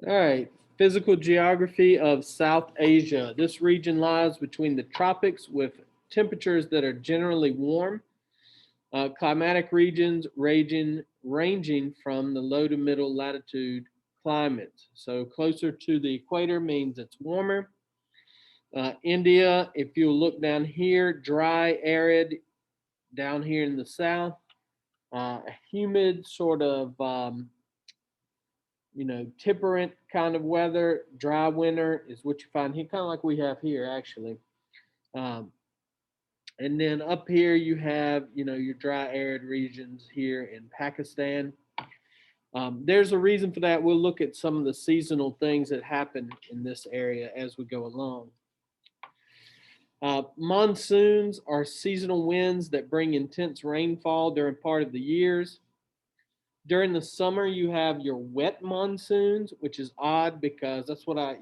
All right. Physical geography of South Asia. This region lies between the tropics with temperatures that are generally warm. Climatic regions ranging from the low to middle latitude climates. So closer to the equator means it's warmer. India, if you look down here, dry, arid, down here in the south, humid, sort of, temperate kind of weather. Dry winter is what you find here, kind of like we have here, actually. Um, and then up here, you have, your dry, arid regions here in Pakistan. There's a reason for that. We'll look at some of the seasonal things that happen in this area as we go along. Monsoons are seasonal winds that bring intense rainfall during part of the years. During the summer, you have your wet monsoons, which is odd because that's what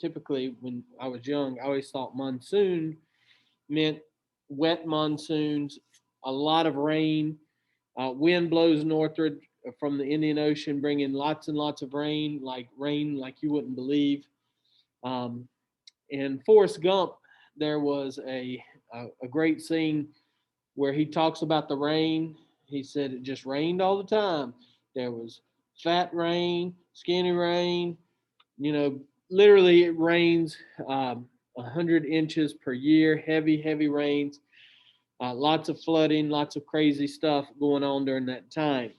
typically when I was young, I always thought monsoon meant wet monsoons, a lot of rain. Wind blows northward from the Indian Ocean, bringing lots and lots of rain like you wouldn't believe. Um, in Forrest Gump, there was a great scene where he talks about the rain. He said it just rained all the time. There was fat rain, skinny rain. You know, literally it rains 100 inches per year. Heavy, heavy rains. Lots of flooding, lots of crazy stuff going on during that time.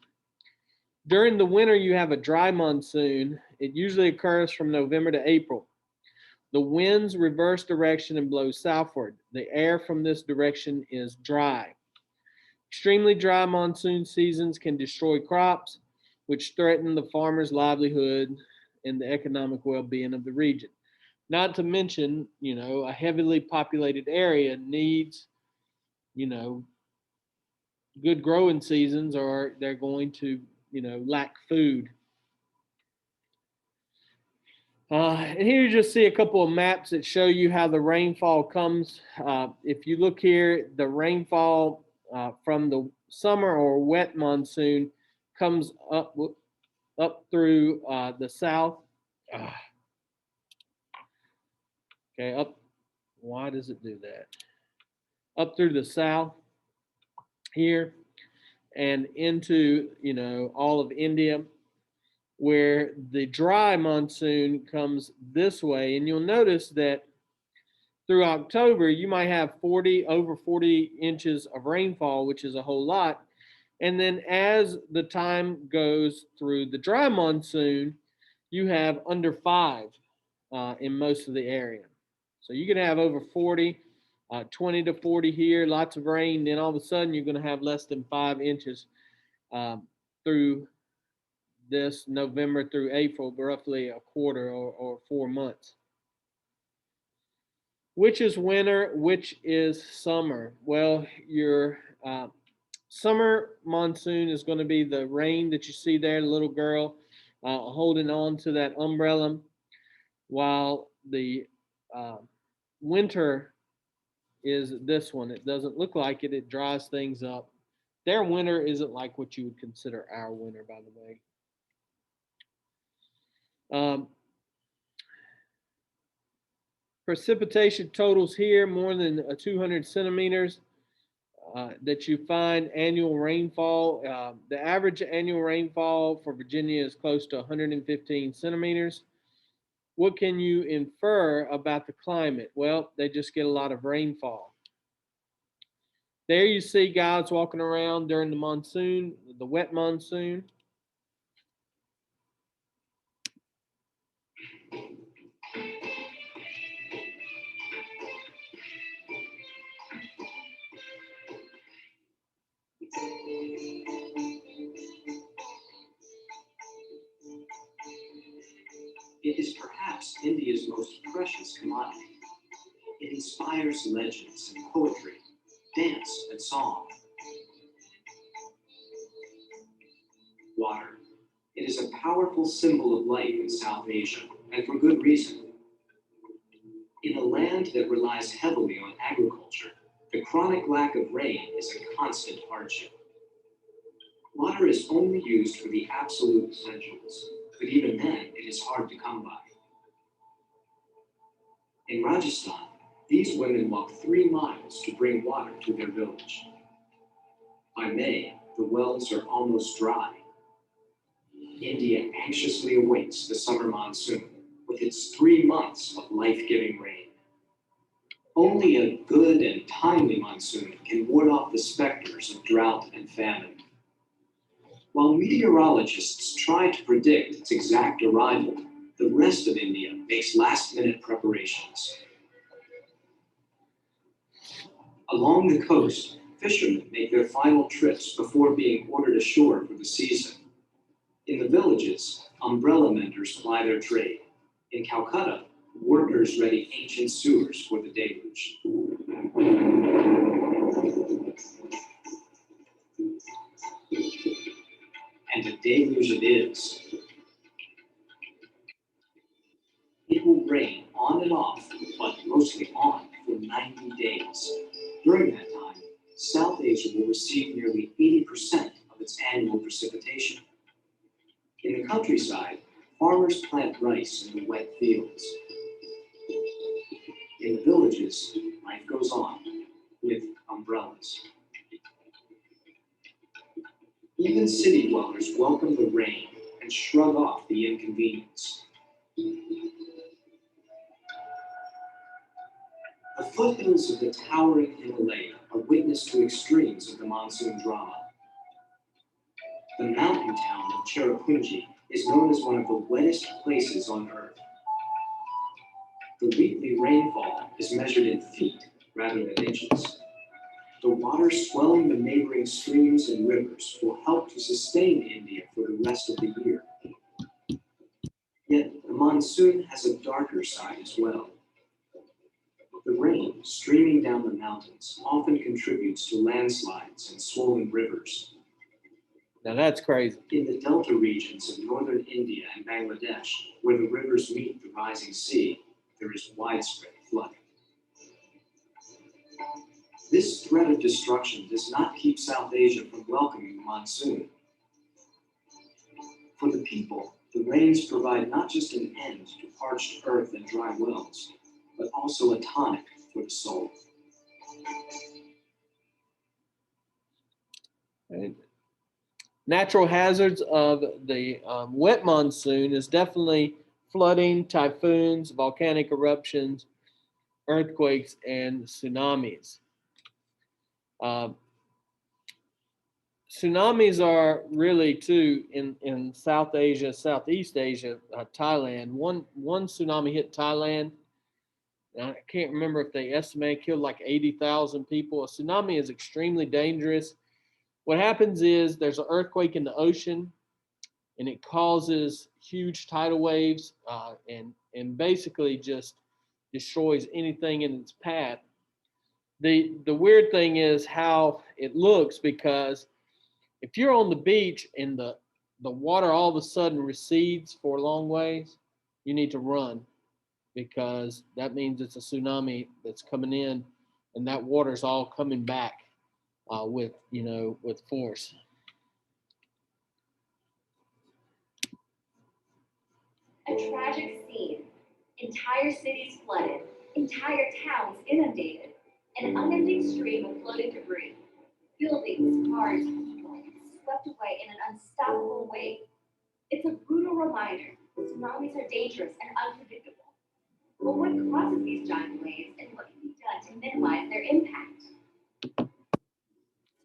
During the winter, you have a dry monsoon. It usually occurs from November to April. The winds reverse direction and blow southward. The air from this direction is dry. Extremely dry monsoon seasons can destroy crops, which threaten the farmer's livelihood and the economic well being of the region. Not to mention, a heavily populated area needs, you know, good growing seasons or they're going to, lack food. And here you just see a couple of maps that show you how the rainfall comes. If you look here, the rainfall from the summer or wet monsoon comes up through the south. Uh, okay, up. Why does it do that? Up through the south here and into all of India, where the dry monsoon comes this way, and you'll notice that through October, you might have over 40 inches of rainfall, which is a whole lot. And then as the time goes through the dry monsoon, you have under five in most of the area. So you can have over 40, 20 to 40 here, lots of rain. Then all of a sudden, you're going to have less than 5 inches um, through this November through April, roughly a quarter or 4 months. Which is winter? Which is summer? Well, your summer monsoon is going to be the rain that you see there, the little girl holding on to that umbrella, while the uh, winter is this one. It doesn't look like it, it dries things up. Their winter isn't like what you would consider our winter, by the way. Um, Precipitation totals here more than 200 centimeters that you find annual rainfall. The average annual rainfall for Virginia is close to 115 centimeters. What can you infer about the climate? Well, they just get a lot of rainfall. There you see guys walking around during the monsoon, the wet monsoon. It is perhaps India's most precious commodity. It inspires legends and poetry, dance and song. Water. It is a powerful symbol of life in South Asia, and for good reason. In a land that relies heavily on agriculture, the chronic lack of rain is a constant hardship. Water is only used for the absolute essentials, but even then, it is hard to come by. In Rajasthan, these women walk 3 miles to bring water to their village. By May, the wells are almost dry. India anxiously awaits the summer monsoon with its 3 months of life-giving rain. Only a good and timely monsoon can ward off the specters of drought and famine. While meteorologists try to predict its exact arrival, the rest of India makes last-minute preparations. Along the coast, fishermen make their final trips before being ordered ashore for the season. In the villages, umbrella menders ply their trade. In Calcutta, workers ready ancient sewers for the deluge. And a deluge it is. It will rain on and off, but mostly on, for 90 days. During that time, South Asia will receive nearly 80% of its annual precipitation. In the countryside, farmers plant rice in the wet fields. In the villages, life goes on with umbrellas. Even city dwellers welcome the rain and shrug off the inconvenience. The foothills of the towering Himalaya are witness to extremes of the monsoon drama. The mountain town of Cherrapunji is known as one of the wettest places on Earth. The weekly rainfall is measured in feet rather than inches. The water swelling the neighboring streams and rivers will help to sustain India for the rest of the year. Yet the monsoon has a darker side as well. The rain streaming down the mountains often contributes to landslides and swollen rivers. Now that's crazy. In the delta regions of northern India and Bangladesh, where the rivers meet the rising sea, there is widespread flooding. This threat of destruction does not keep South Asia from welcoming the monsoon. For the people, the rains provide not just an end to parched earth and dry wells, but also a tonic for the soul. Right. Natural hazards of the wet monsoon is definitely flooding, typhoons, volcanic eruptions, earthquakes, and tsunamis. Uh, Tsunamis are really too in South Asia, Southeast Asia, Thailand. One tsunami hit Thailand. I can't remember if they estimate killed like 80,000 people. A tsunami is extremely dangerous. What happens is there's an earthquake in the ocean, and it causes huge tidal waves, and basically just destroys anything in its path. The weird thing is how it looks, because if you're on the beach and the water all of a sudden recedes for a long ways, you need to run, because that means it's a tsunami that's coming in, and that water's all coming back with force. A tragic scene. Entire cities flooded, entire towns inundated, an unending stream of floating debris. Buildings, cars, people swept away in an unstoppable wave. It's a brutal reminder that tsunamis are dangerous and unpredictable. But what causes these giant waves, and what can be done to minimize their impact?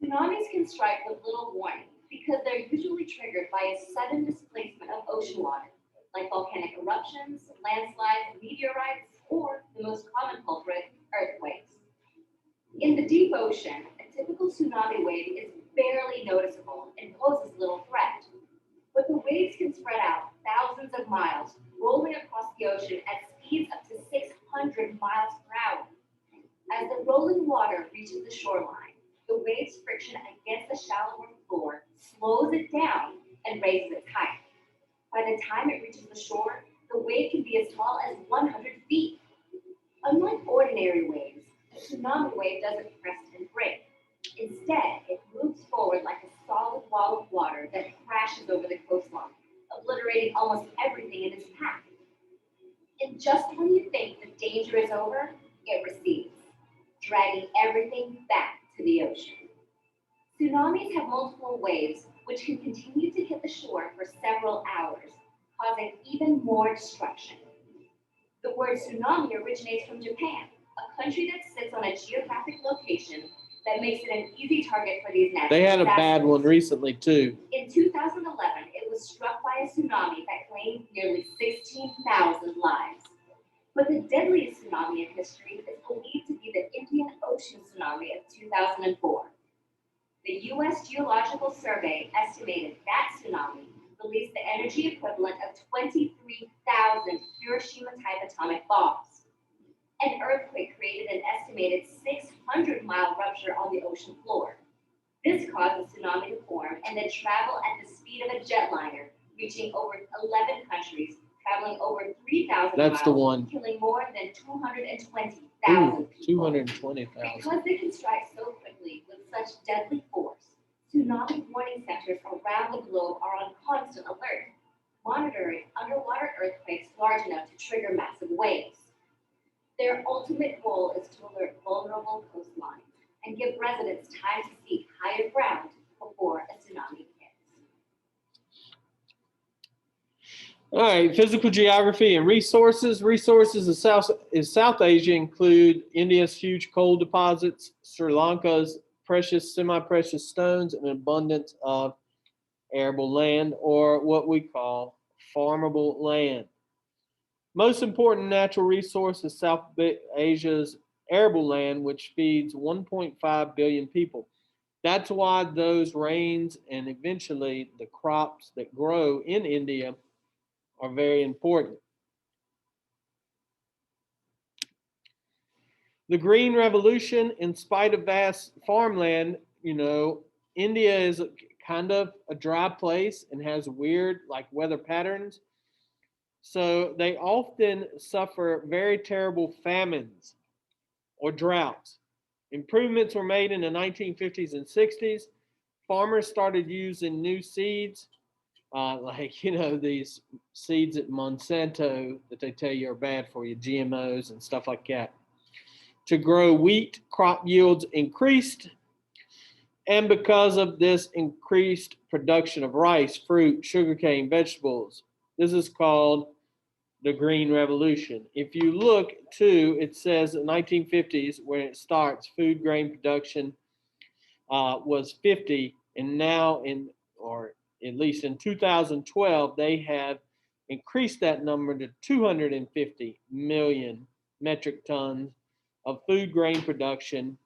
Tsunamis can strike with little warning because they're usually triggered by a sudden displacement of ocean water, like volcanic eruptions, landslides, meteorites, or the most common culprit, earthquakes. In the deep ocean, a typical tsunami wave is barely noticeable and poses little threat. But the waves can spread out thousands of miles, rolling across the ocean at speeds up to 600 miles per hour. As the rolling water reaches the shoreline, the wave's friction against the shallower floor slows it down and raises its height. By the time it reaches the shore, the wave can be as tall as 100 feet. Unlike ordinary waves, a tsunami wave doesn't crest and break. Instead, it moves forward like a solid wall of water that crashes over the coastline, obliterating almost everything in its path. And just when you think the danger is over, it recedes, dragging everything back to the ocean. Tsunamis have multiple waves, which can continue to hit the shore for several hours, causing even more destruction. The word tsunami originates from Japan, a country that sits on a geographic location that makes it an easy target for these natural They had a disasters. bad one recently too. In 2011, it was struck by a tsunami that claimed nearly 16,000 lives. But the deadliest tsunami in history is believed to be the Indian Ocean tsunami of 2004. The U.S. Geological Survey estimated that tsunami released the energy equivalent of 23,000 Hiroshima-type atomic bombs. An earthquake created an estimated 600-mile rupture on the ocean floor. This caused the tsunami to form and then travel at the speed of a jetliner, reaching over 11 countries, traveling over 3,000 miles, That's the one. killing more than 220,000 Ooh, people. 220,000. Because they can strike so quickly with such deadly force, tsunami warning centers around the globe are on constant alert, monitoring underwater earthquakes large enough to trigger massive waves. Their ultimate goal is to alert vulnerable coastlines and give residents time to seek higher ground before a tsunami hits. All right, physical geography and resources. Resources in South Asia include India's huge coal deposits, Sri Lanka's precious, semi-precious stones, and an abundance of arable land, or what we call farmable land. Most important natural resource is South Asia's arable land, which feeds 1.5 billion people. That's why those rains and eventually the crops that grow in India are very important. The Green Revolution, in spite of vast farmland, India is kind of a dry place and has weird like weather patterns. So they often suffer very terrible famines or droughts. Improvements were made in the 1950s and 60s. Farmers started using new seeds, these seeds at Monsanto that they tell you are bad for you, GMOs and stuff like that. To grow wheat, crop yields increased. And because of this increased production of rice, fruit, sugarcane, vegetables, this is called the Green Revolution. If you look too, it says in the 1950s when it starts, food grain production was 50, and now or at least in 2012, they have increased that number to 250 million metric tons of food grain production.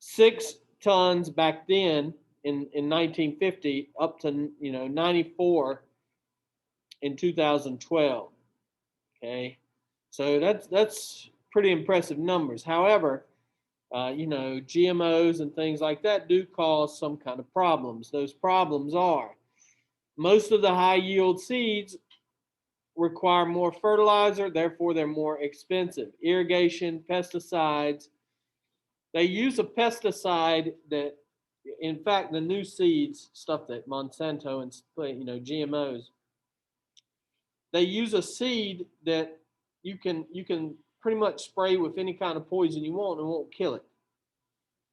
6 tons back then in 1950, up to 94 in 2012. Okay, so that's pretty impressive numbers. However, GMOs and things like that do cause some kind of problems. Those problems are most of the high yield seeds require more fertilizer, therefore they're more expensive. Irrigation, pesticides. They use a pesticide that, in fact, the new seeds, stuff that Monsanto and GMOs, they use a seed that you can pretty much spray with any kind of poison you want and it won't kill it.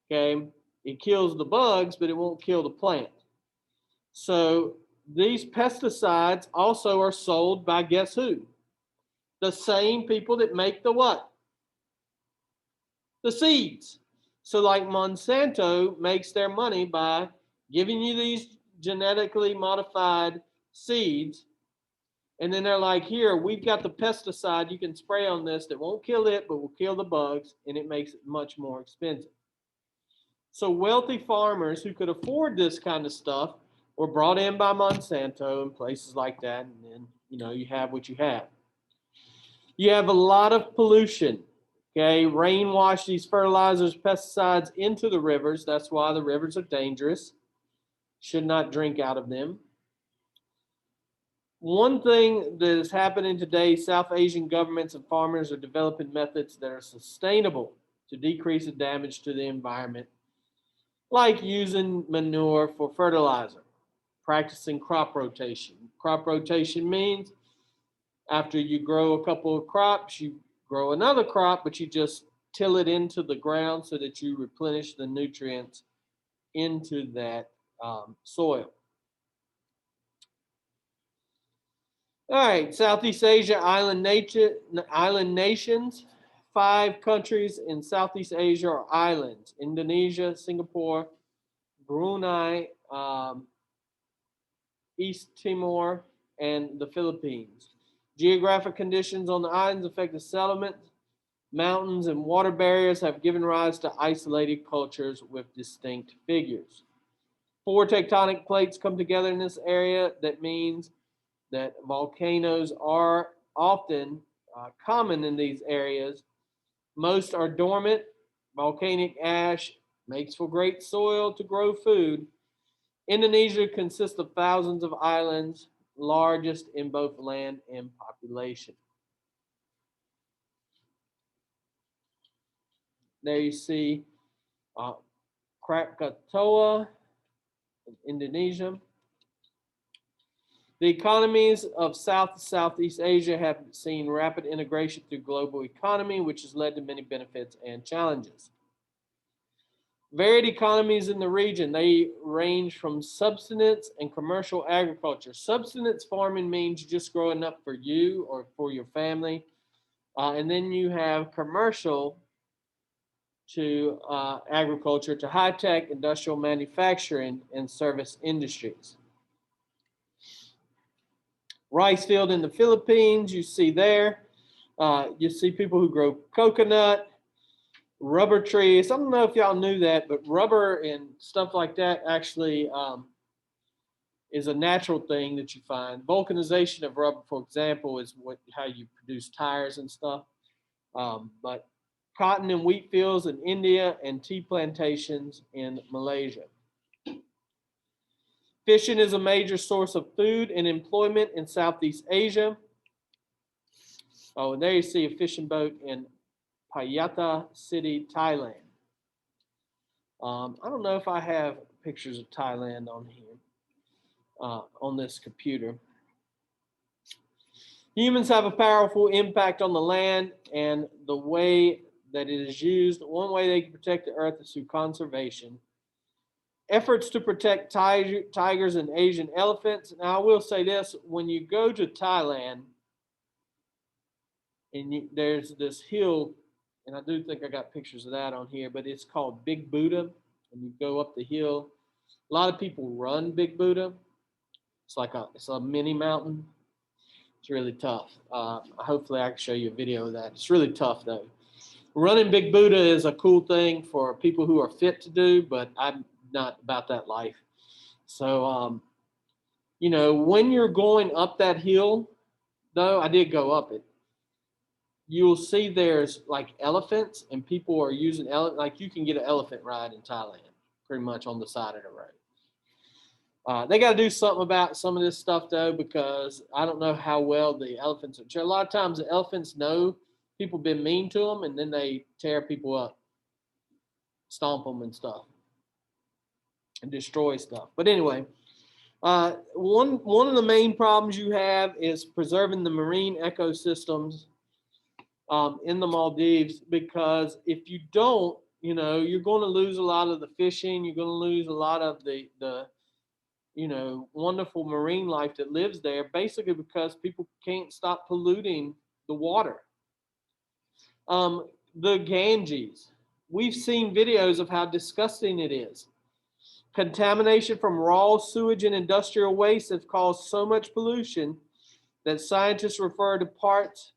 Okay, it kills the bugs, but it won't kill the plant. So these pesticides also are sold by guess who? The same people that make the what? The seeds. So like Monsanto makes their money by giving you these genetically modified seeds. And then they're like, here, we've got the pesticide you can spray on this that won't kill it, but will kill the bugs, and it makes it much more expensive. So wealthy farmers who could afford this kind of stuff were brought in by Monsanto and places like that, and then, you have what you have. You have a lot of pollution, okay? Rain wash these fertilizers, pesticides into the rivers. That's why the rivers are dangerous. Should not drink out of them. One thing that is happening today, South Asian governments and farmers are developing methods that are sustainable to decrease the damage to the environment, like using manure for fertilizer, practicing crop rotation, Crop rotation means after you grow a couple of crops, you grow another crop, but you just till it into the ground so that you replenish the nutrients into that soil. All right, Southeast Asia island nations. 5 countries in Southeast Asia are islands: Indonesia, Singapore, Brunei, East Timor, and the Philippines. Geographic conditions on the islands affect the settlement. Mountains and water barriers have given rise to isolated cultures with distinct figures. 4 tectonic plates come together in this area. That means that volcanoes are often common in these areas. Most are dormant. Volcanic ash makes for great soil to grow food. Indonesia consists of thousands of islands, largest in both land and population. There you see Krakatoa, Indonesia. The economies of Southeast Asia have seen rapid integration through global economy, which has led to many benefits and challenges. Varied economies in the region, they range from subsistence and commercial agriculture. Subsistence farming means just growing up for you or for your family. And then you have commercial to agriculture to high-tech industrial manufacturing and service industries. Rice field in the Philippines, you see there. You see people who grow coconut, rubber trees. I don't know if y'all knew that, but rubber and stuff like that actually is a natural thing that you find. Vulcanization of rubber, for example, is how you produce tires and stuff. But cotton and wheat fields in India and tea plantations in Malaysia. Fishing is a major source of food and employment in Southeast Asia. Oh, and there you see a fishing boat in Pattaya City, Thailand. I don't know if I have pictures of Thailand on here, on this computer. Humans have a powerful impact on the land and the way that it is used. One way they can protect the earth is through conservation. Efforts to protect tigers and Asian elephants. Now, I will say this, when you go to Thailand, and there's this hill, and I do think I got pictures of that on here, but it's called Big Buddha, and you go up the hill. A lot of people run Big Buddha. It's a mini mountain. It's really tough. Hopefully I can show you a video of that. It's really tough though. Running Big Buddha is a cool thing for people who are fit to do, but I'm not about that life. So, you know, when you're going up that hill, though, I did go up it, you'll see there's like elephants and people are using like you can get an elephant ride in Thailand pretty much on the side of the road. They got to do something about some of this stuff though, because I don't know how well the elephants are. A lot of times the elephants know people been mean to them and then they tear people up, stomp them and stuff, and destroy stuff. But anyway, one of the main problems you have is preserving the marine ecosystems in the Maldives, because if you don't, you know, you're going to lose a lot of the fishing. You're going to lose a lot of the you know, wonderful marine life that lives there, basically because people can't stop polluting the water. The Ganges, we've seen videos of how disgusting it is. Contamination from raw sewage and industrial waste has caused so much pollution that scientists refer to parts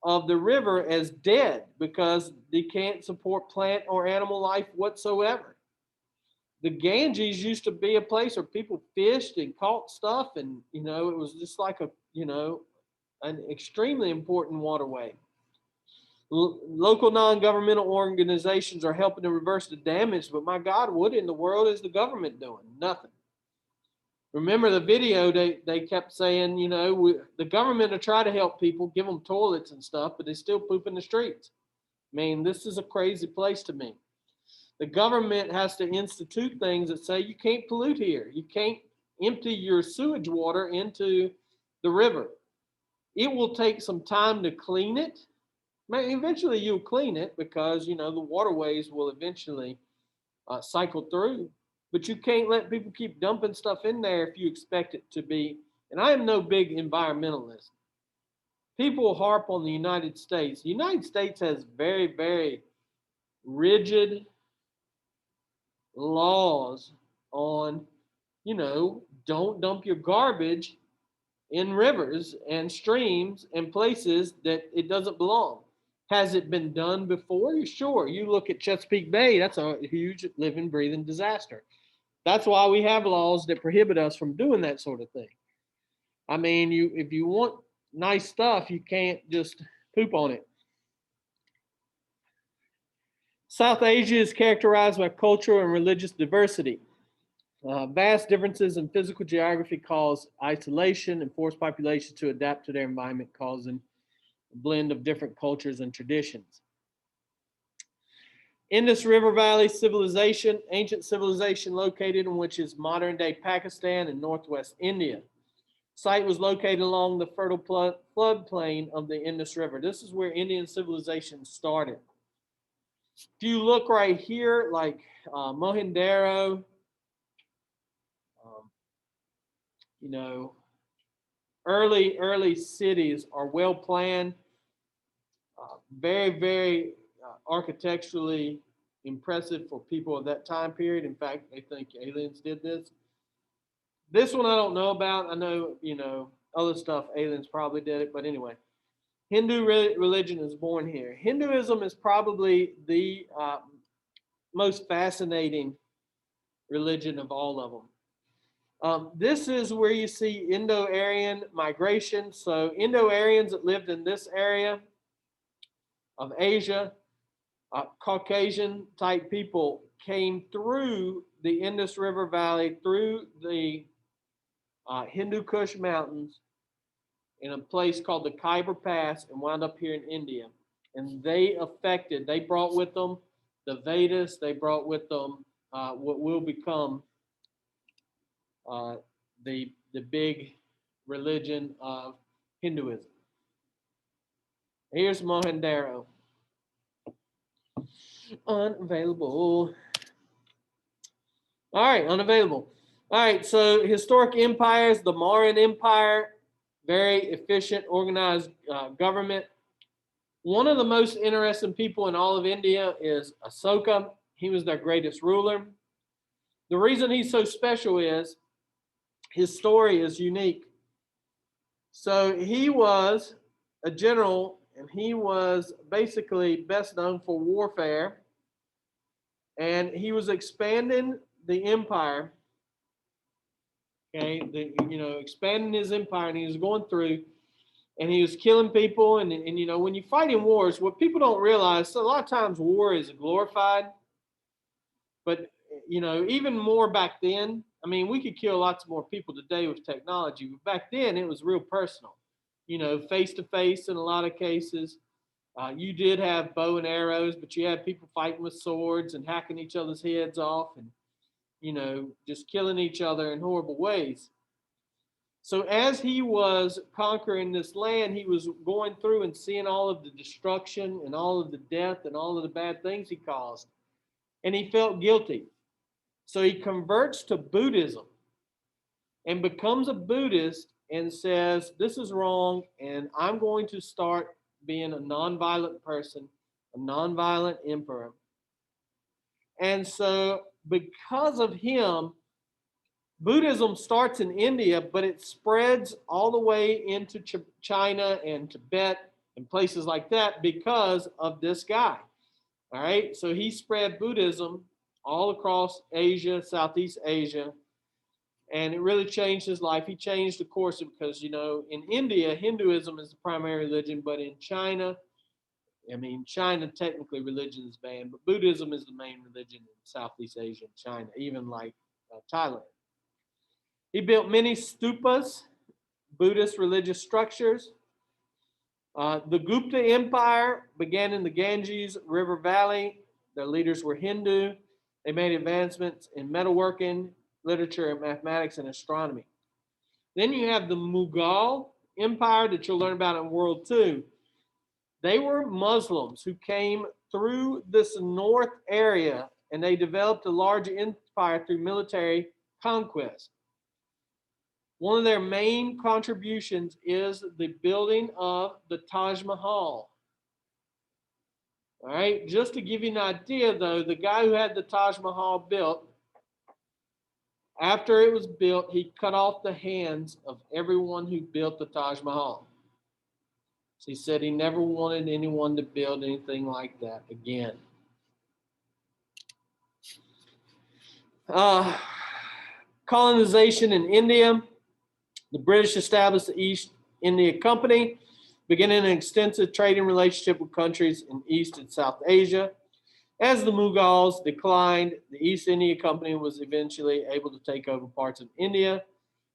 of the river as dead because they can't support plant or animal life whatsoever. The Ganges used to be a place where people fished and caught stuff, and you know, it was just like an extremely important waterway. Local non-governmental organizations are helping to reverse the damage, but my God, what in the world is the government doing? Nothing. Remember the video, they kept saying, you know, the government will try to help people, give them toilets and stuff, but they still poop in the streets. I mean, this is a crazy place to me. The government has to institute things that say you can't pollute here. You can't empty your sewage water into the river. It will take some time to clean it. Eventually you'll clean it because, you know, the waterways will eventually cycle through. But you can't let people keep dumping stuff in there if you expect it to be. And I am no big environmentalist. People harp on the United States. The United States has very, very rigid laws on, you know, don't dump your garbage in rivers and streams and places that it doesn't belong. Has it been done before? Sure. You look at Chesapeake Bay, that's a huge living, breathing disaster. That's why we have laws that prohibit us from doing that sort of thing. I mean, if you want nice stuff, you can't just poop on it. South Asia is characterized by cultural and religious diversity. Vast differences in physical geography cause isolation and force populations to adapt to their environment, causing a blend of different cultures and traditions. Indus River Valley civilization, ancient civilization located in which is modern day Pakistan and northwest India. Site was located along the fertile floodplain of the Indus River. This is where Indian civilization started. If you look right here, like Mohenjo-daro, you know, early cities are well planned, very, very architecturally impressive for people of that time period. In fact, they think aliens did this. This one I don't know about. I know, you know, other stuff, aliens probably did it, but anyway. Hindu religion is born here. Hinduism is probably the most fascinating religion of all of them. This is where you see Indo-Aryan migration. So Indo-Aryans that lived in this area of Asia, Caucasian type people came through the Indus River Valley, through the Hindu Kush Mountains in a place called the Khyber Pass and wound up here in India. And they brought with them the Vedas, they brought with them what will become the big religion of Hinduism. Here's Mohenjo-daro. Unavailable. All right, unavailable. All right, so historic empires, the Mauryan Empire, very efficient, organized government. One of the most interesting people in all of India is Asoka. He was their greatest ruler. The reason he's so special is his story is unique. So he was a general, and he was basically best known for warfare. And he was expanding the empire. Okay, expanding his empire, and he was going through, and he was killing people. And you know, when you fight in wars, what people don't realize, so a lot of times war is glorified, but you know, even more back then. I mean, we could kill lots more people today with technology, but back then it was real personal. You know, face to face in a lot of cases. You did have bow and arrows, but you had people fighting with swords and hacking each other's heads off, and you know, just killing each other in horrible ways. So as he was conquering this land, he was going through and seeing all of the destruction and all of the death and all of the bad things he caused. And he felt guilty. So he converts to Buddhism and becomes a Buddhist and says, this is wrong, and I'm going to start being a nonviolent person, a nonviolent emperor. And so because of him, Buddhism starts in India, but it spreads all the way into China and Tibet and places like that because of this guy. All right, so he spread Buddhism all across Asia, Southeast Asia, and it really changed his life. He changed the course because, you know, in India, Hinduism is the primary religion, but in China, China technically religion is banned, but Buddhism is the main religion in Southeast Asia and China, even like Thailand. He built many stupas, Buddhist religious structures. The Gupta Empire began in the Ganges River Valley. Their leaders were Hindu. They made advancements in metalworking literature, mathematics, and astronomy. Then you have the Mughal Empire that you'll learn about in World 2. They were Muslims who came through this north area and they developed a large empire through military conquest. One of their main contributions is the building of the Taj Mahal. All right, just to give you an idea though, the guy who had the Taj Mahal built, after it was built, he cut off the hands of everyone who built the Taj Mahal. So he said he never wanted anyone to build anything like that again. Colonization in India. The British established the East India Company, beginning an extensive trading relationship with countries in East and South Asia. As the Mughals declined, the East India Company was eventually able to take over parts of India,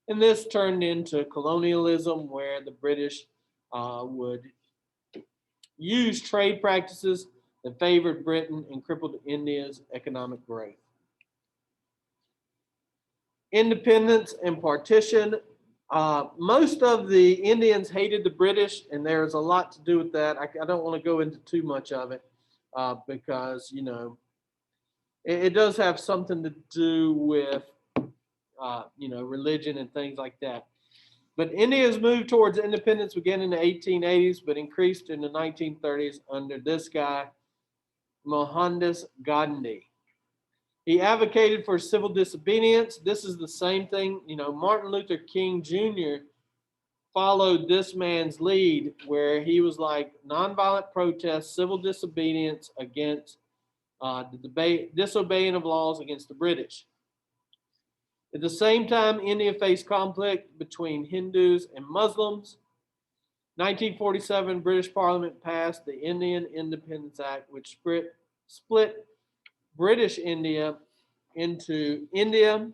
and this turned into colonialism, where the British would use trade practices that favored Britain and crippled India's economic growth. Independence and partition. Most of the Indians hated the British, and there's a lot to do with that. I don't want to go into too much of it because, you know, it does have something to do with, you know, religion and things like that. But India's move towards independence began in the 1880s, but increased in the 1930s under this guy, Mohandas Gandhi. He advocated for civil disobedience. This is the same thing, you know, Martin Luther King Jr. followed this man's lead, where he was like nonviolent protest, civil disobedience against the disobeying of laws against the British. At the same time, India faced conflict between Hindus and Muslims. 1947, British Parliament passed the Indian Independence Act, which split British India into India,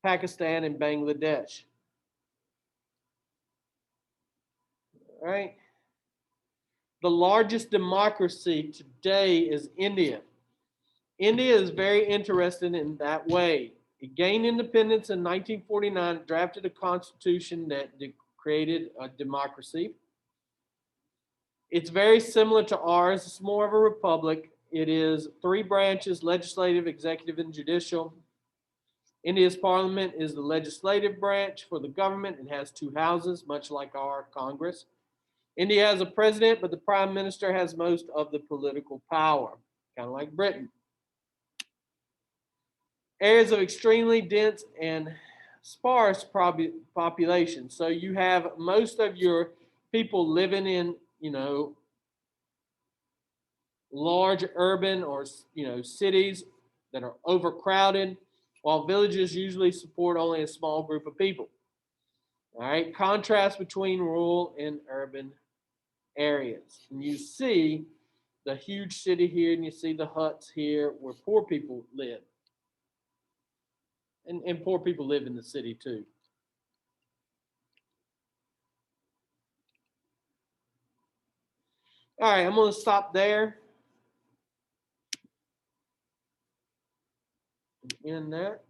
Pakistan, and Bangladesh. All right. The largest democracy today is India. India is very interested in that way. It gained independence in 1949, drafted a constitution that created a democracy. It's very similar to ours. It's more of a republic. It is 3 branches: legislative, executive, and judicial. India's parliament is the legislative branch for the government. It has 2 houses, much like our Congress. India has a president, but the prime minister has most of the political power, kind of like Britain. Areas of extremely dense and sparse population. So you have most of your people living in, you know, large urban or, you know, cities that are overcrowded, while villages usually support only a small group of people. All right, contrast between rural and urban areas. And you see the huge city here, and you see the huts here where poor people live. And poor people live in the city too. All right, I'm going to stop there. In that.